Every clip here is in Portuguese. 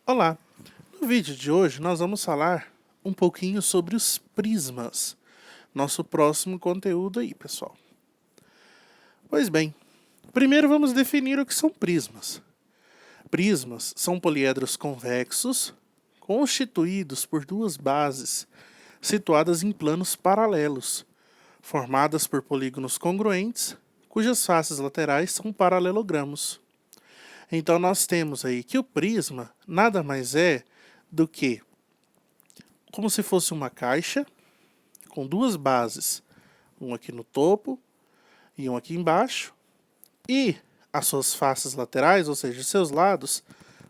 Olá! No vídeo de hoje nós vamos falar um pouquinho sobre os prismas. Nosso próximo conteúdo aí, pessoal. Pois bem, primeiro vamos definir o que são prismas. Prismas são poliedros convexos constituídos por duas bases situadas em planos paralelos, formadas por polígonos congruentes, cujas faces laterais são paralelogramos. Então nós temos aí que o prisma nada mais é do que como se fosse uma caixa com duas bases, um aqui no topo e um aqui embaixo, e as suas faces laterais, ou seja, seus lados,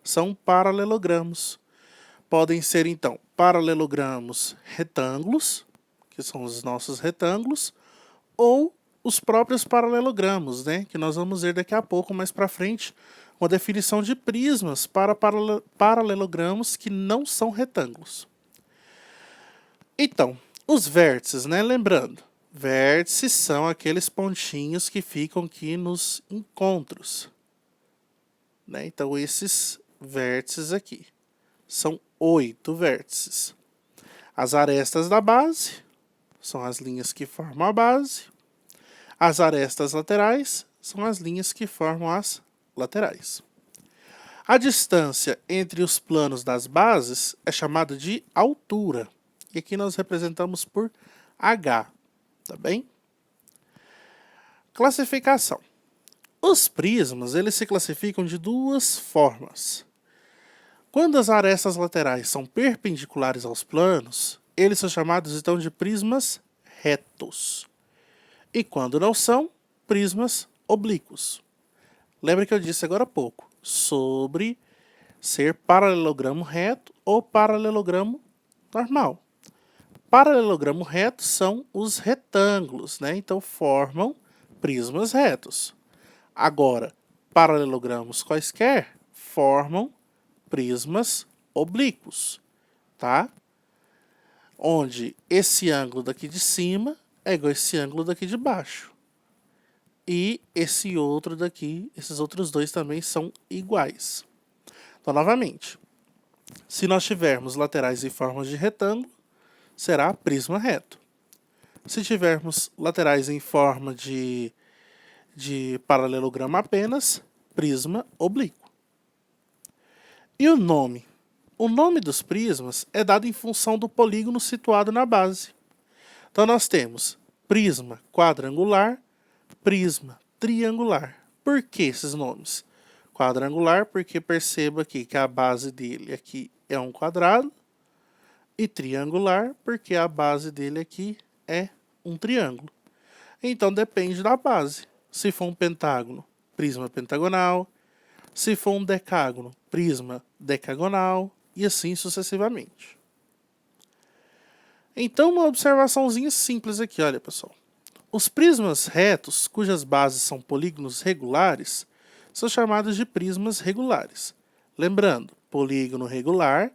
são paralelogramos. Podem ser então paralelogramos retângulos, que são os nossos retângulos, ou os próprios paralelogramos, né, que nós vamos ver daqui a pouco mais para frente, uma definição de prismas para paralelogramos que não são retângulos. Então, os vértices, né, lembrando, vértices são aqueles pontinhos que ficam aqui nos encontros, né? Então, esses vértices aqui são 8 vértices. As arestas da base são as linhas que formam a base. As arestas laterais são as linhas que formam as laterais. A distância entre os planos das bases é chamada de altura. E aqui nós representamos por H, tá bem? Classificação. Os prismas, eles se classificam de duas formas. Quando as arestas laterais são perpendiculares aos planos, eles são chamados então de prismas retos. E quando não são, prismas oblíquos. Lembra que eu disse agora há pouco sobre ser paralelogramo reto ou paralelogramo normal. Paralelogramo reto são os retângulos, né? Então formam prismas retos. Agora, paralelogramos quaisquer formam prismas oblíquos, tá? Onde esse ângulo daqui de cima é igual a esse ângulo daqui de baixo. E esse outro daqui, esses outros dois também são iguais. Então, novamente, se nós tivermos laterais em forma de retângulo, será prisma reto. Se tivermos laterais em forma de paralelogramo apenas, prisma oblíquo. E o nome? O nome dos prismas é dado em função do polígono situado na base. Então nós temos prisma quadrangular, prisma triangular. Por que esses nomes? Quadrangular porque perceba aqui que a base dele aqui é um quadrado, e triangular porque a base dele aqui é um triângulo. Então depende da base. Se for um pentágono, prisma pentagonal. Se for um decágono, prisma decagonal. E assim sucessivamente. Então uma observaçãozinha simples aqui, olha pessoal. Os prismas retos, cujas bases são polígonos regulares, são chamados de prismas regulares. Lembrando, polígono regular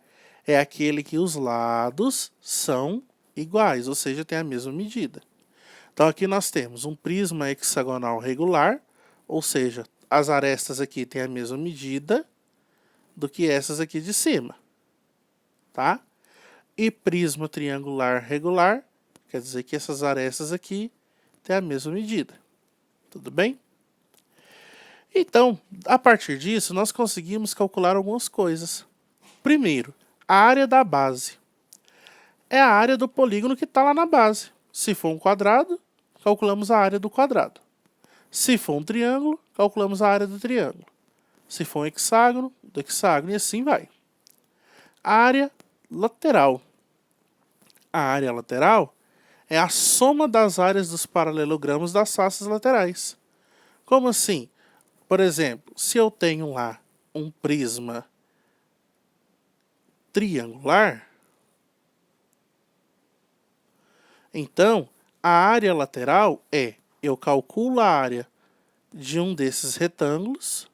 é aquele que os lados são iguais, ou seja, tem a mesma medida. Então aqui nós temos um prisma hexagonal regular, ou seja, as arestas aqui têm a mesma medida do que essas aqui de cima, tá? E prisma triangular regular, quer dizer que essas arestas aqui têm a mesma medida. Tudo bem? Então, a partir disso, nós conseguimos calcular algumas coisas. Primeiro, a área da base é a área do polígono que está lá na base. Se for um quadrado, calculamos a área do quadrado. Se for um triângulo, calculamos a área do triângulo. Se for um hexágono, do hexágono, e assim vai. A área lateral. A área lateral é a soma das áreas dos paralelogramos das faces laterais. Como assim? Por exemplo, se eu tenho lá um prisma triangular, então a área lateral eu calculo a área de um desses retângulos,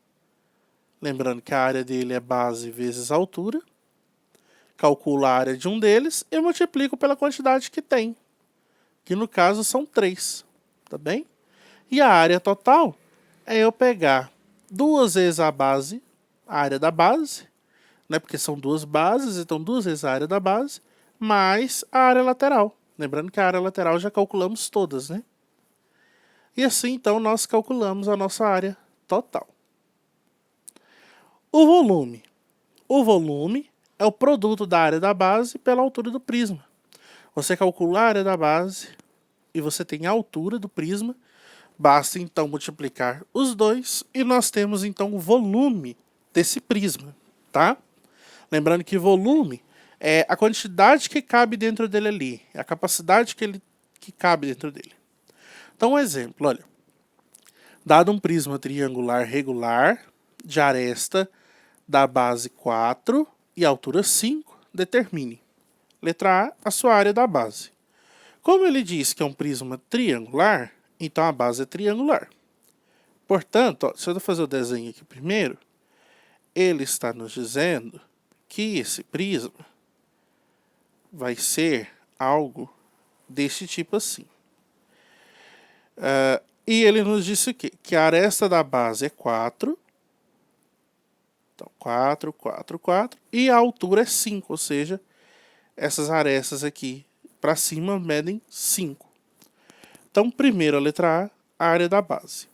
lembrando que a área dele é base vezes altura, calculo a área de um deles e multiplico pela quantidade que tem, que no caso são 3, tá bem? E a área total é eu pegar 2 vezes a base, a área da base, né? Porque são duas bases, então duas vezes a área da base, mais a área lateral. Lembrando que a área lateral já calculamos todas, né? E assim, então, nós calculamos a nossa área total. O volume. O volume é o produto da área da base pela altura do prisma. Você calcula a área da base e você tem a altura do prisma. Basta, então, multiplicar os dois e nós temos, então, o volume desse prisma, tá? Lembrando que volume é a quantidade que cabe dentro dele ali, é a capacidade que cabe dentro dele. Então, um exemplo, olha. Dado um prisma triangular regular de aresta da base 4 e altura 5, determine. Letra A sua área da base. Como ele diz que é um prisma triangular, então a base é triangular. Portanto, ó, se eu fazer o desenho aqui primeiro, ele está nos dizendo que esse prisma vai ser algo deste tipo assim. E ele nos disse o quê? Que a aresta da base é 4. Então, 4, 4, 4. E a altura é 5, ou seja, essas arestas aqui para cima medem 5. Então, primeiro a letra A área da base.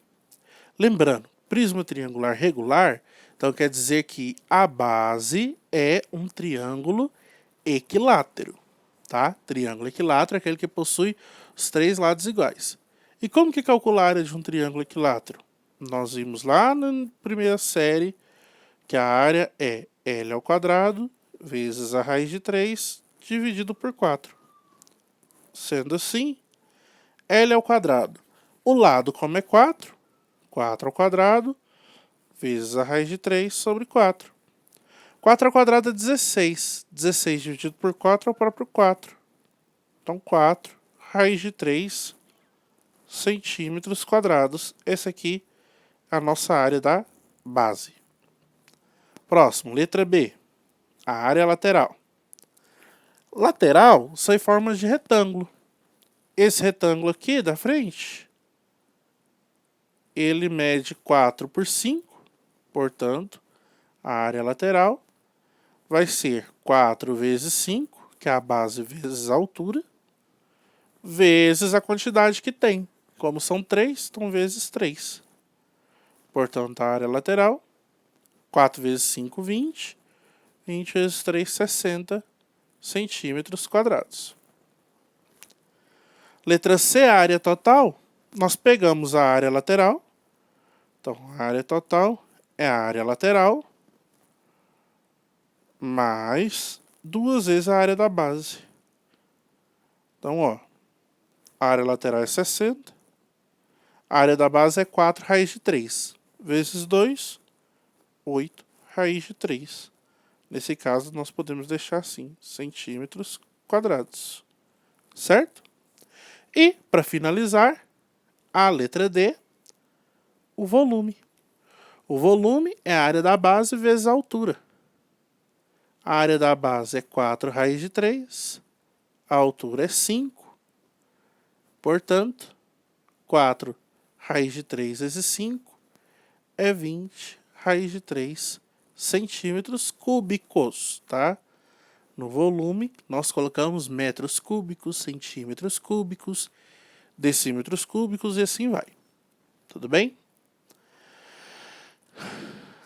Lembrando, prisma triangular regular, então quer dizer que a base é um triângulo equilátero, tá? Triângulo equilátero é aquele que possui os três lados iguais. E como que calcula a área de um triângulo equilátero? Nós vimos lá na primeira série que a área é L ao quadrado vezes a raiz de 3 dividido por 4. Sendo assim, L ao quadrado. O lado, como é 4, 4 ao quadrado vezes a raiz de 3 sobre 4. 4 ao quadrado é 16. 16 dividido por 4 é o próprio 4. Então, 4 raiz de 3 centímetros quadrados. Essa aqui é a nossa área da base. Próximo, letra B. A área lateral. Lateral são em formas de retângulo. Esse retângulo aqui da frente, ele mede 4 por 5. Portanto, a área lateral vai ser 4 vezes 5, que é a base vezes a altura, vezes a quantidade que tem. Como são 3, então vezes 3. Portanto, a área lateral, 4 vezes 5, 20. 20 vezes 3, 60 centímetros quadrados. Letra C, a área total. Nós pegamos a área lateral. Então, a área total é a área lateral mais 2 vezes a área da base. Então, ó, a área lateral é 60. A área da base é 4 raiz de 3. Vezes 2, 8 raiz de 3. Nesse caso, nós podemos deixar assim, centímetros quadrados. Certo? E, para finalizar, a letra D, o volume. O volume é a área da base vezes a altura. A área da base é 4 raiz de 3. A altura é 5. Portanto, 4 raiz de 3 vezes 5 é 20 raiz de 3 centímetros cúbicos, tá? No volume, nós colocamos metros cúbicos, centímetros cúbicos, decímetros cúbicos e assim vai. Tudo bem?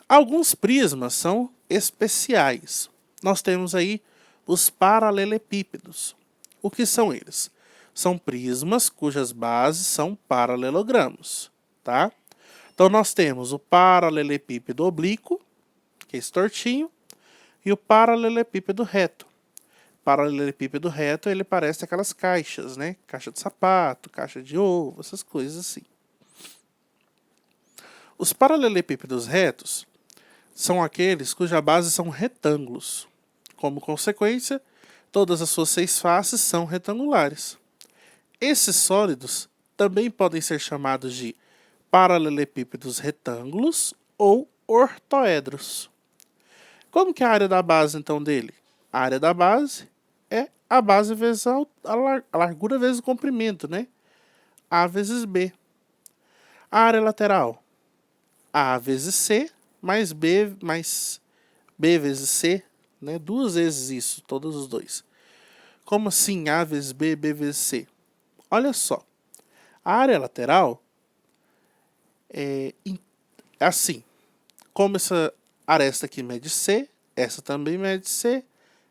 Alguns prismas são especiais. Nós temos aí os paralelepípedos. O que são eles? São prismas cujas bases são paralelogramos, tá? Então nós temos o paralelepípedo oblíquo, que é esse tortinho, e o paralelepípedo reto. Paralelepípedo reto, ele parece aquelas caixas, né? Caixa de sapato, caixa de ovo, essas coisas assim. Os paralelepípedos retos são aqueles cuja base são retângulos. Como consequência, todas as suas 6 faces são retangulares. Esses sólidos também podem ser chamados de paralelepípedos retângulos ou ortoedros. Como que é a área da base, então, dele? A área da base é a base vezes a largura vezes o comprimento, né? A vezes B. A área lateral, A vezes C mais B B vezes C, né? Duas vezes isso, todos os dois. Como assim A vezes B, B vezes C? Olha só, a área lateral é assim. Como essa aresta aqui mede C, essa também mede C,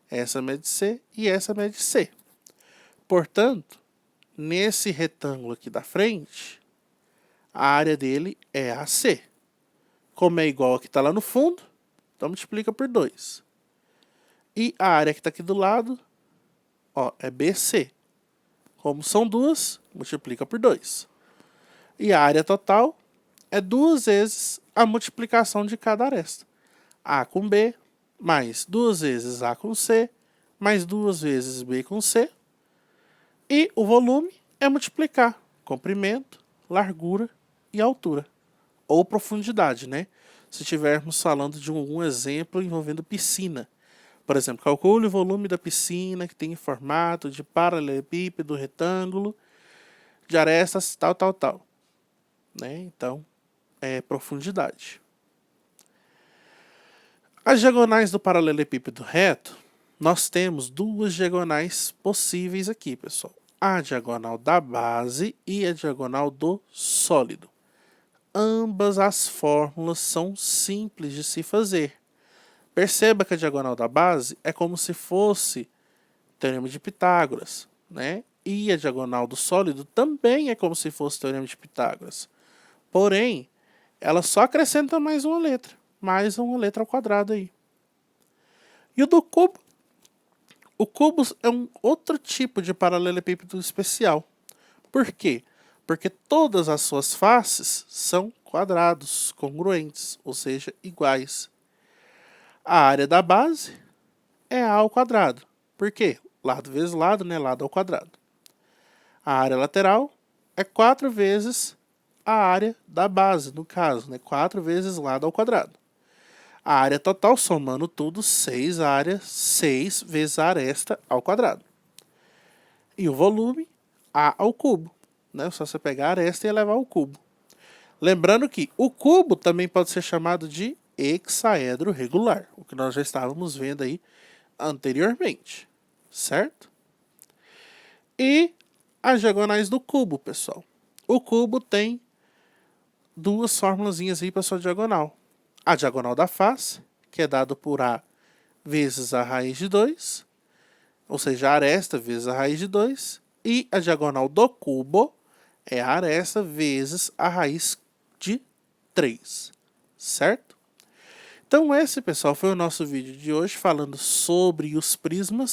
essa mede C e essa mede C. Portanto, nesse retângulo aqui da frente, a área dele é AC. Como é igual a que está lá no fundo, então multiplica por 2. E a área que está aqui do lado, ó, é BC. Como são duas, multiplica por 2. E a área total é 2 vezes a multiplicação de cada aresta. A com B, mais 2 vezes A com C, mais 2 vezes B com C. E o volume é multiplicar comprimento, largura e altura. Ou profundidade, né? Se estivermos falando de um exemplo envolvendo piscina. Por exemplo, calcule o volume da piscina que tem formato de paralelepípedo, retângulo, de arestas, tal, tal, tal. Né? Então, é profundidade. As diagonais do paralelepípedo reto, nós temos duas diagonais possíveis aqui, pessoal. A diagonal da base e a diagonal do sólido. Ambas as fórmulas são simples de se fazer. Perceba que a diagonal da base é como se fosse teorema de Pitágoras, né? E a diagonal do sólido também é como se fosse teorema de Pitágoras. Porém, ela só acrescenta mais uma letra ao quadrado aí. E o do cubo? O cubo é um outro tipo de paralelepípedo especial. Por quê? Porque todas as suas faces são quadrados congruentes, ou seja, iguais. A área da base é A ao quadrado. Por quê? Lado vezes lado, né? Lado ao quadrado. A área lateral é 4 vezes a área da base, no caso, né? 4 vezes lado ao quadrado. A área total, somando tudo, 6 vezes a aresta ao quadrado. E o volume, A ao cubo. Né? Só você pegar a aresta e elevar ao cubo. Lembrando que o cubo também pode ser chamado de hexaedro regular, o que nós já estávamos vendo aí anteriormente, certo? E as diagonais do cubo, pessoal. O cubo tem duas formulazinhas aí para sua diagonal. A diagonal da face, que é dado por A vezes a raiz de 2, ou seja, a aresta vezes a raiz de 2, e a diagonal do cubo é a aresta vezes a raiz de 3, certo? Então esse, pessoal, foi o nosso vídeo de hoje falando sobre os prismas